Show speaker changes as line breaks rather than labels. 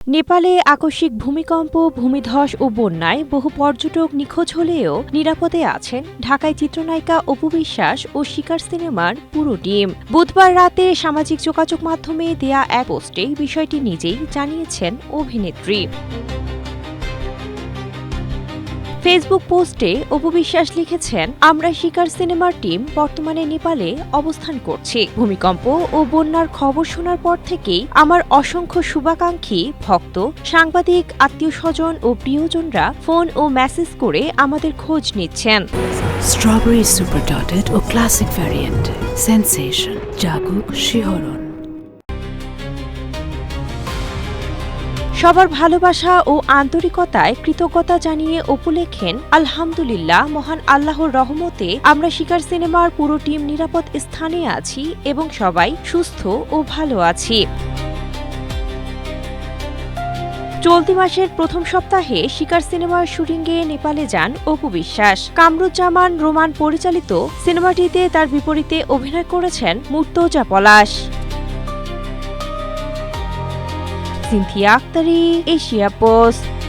নেপালে আকস্মিক ভূমিকম্প, ভূমিধস ও বন্যায় বহু পর্যটক নিখোঁজ হলেও নিরাপদে আছেন ঢাকায় চিত্রনায়িকা অপু বিশ্বাস ও শিকার সিনেমার পুরো টিম। বুধবার রাতে সামাজিক যোগাযোগ মাধ্যমে দেয়া এক পোস্টে বিষয়টি নিজেই জানিয়েছেন অভিনেত্রী। ফেসবুক পোস্টে অপু বিশ্বাস লিখেছেন, আমরা শিকার সিনেমার টিম বর্তমানে নেপালে অবস্থান করছি। ভূমিকম্প ও বন্যার খবর শোনার পর থেকেই আমার অসংখ্য শুভাকাঙ্ক্ষী, ভক্ত, সাংবাদিক, আত্মীয়-স্বজন ও প্রিয়জনরা ফোন ও মেসেজ করে আমাদের খোঁজ নিচ্ছেন।
স্ট্রবেরি সুপার ডটেড ও ক্লাসিক ভ্যারিয়েন্ট সেন্সেশন জাগুক শিহরণ।
সবার ভালোবাসা ও আন্তরিকতায় কৃতজ্ঞতা জানিয়ে অপু লেখেন, আলহামদুলিল্লাহ, মহান আল্লাহর রহমতে আমরা শিকার সিনেমার পুরো টিম নিরাপদ স্থানে আছি এবং সবাই সুস্থ ও ভালো আছি। চলতি মাসের প্রথম সপ্তাহে শিকার সিনেমার শুটিংয়ে নেপালে যান অপু বিশ্বাস। কামরুজ্জামান রোমান পরিচালিত সিনেমাটিতে তার বিপরীতে অভিনয় করেছেন মুর্তজা পলাশ। Sinthia Akhtari, Asia post.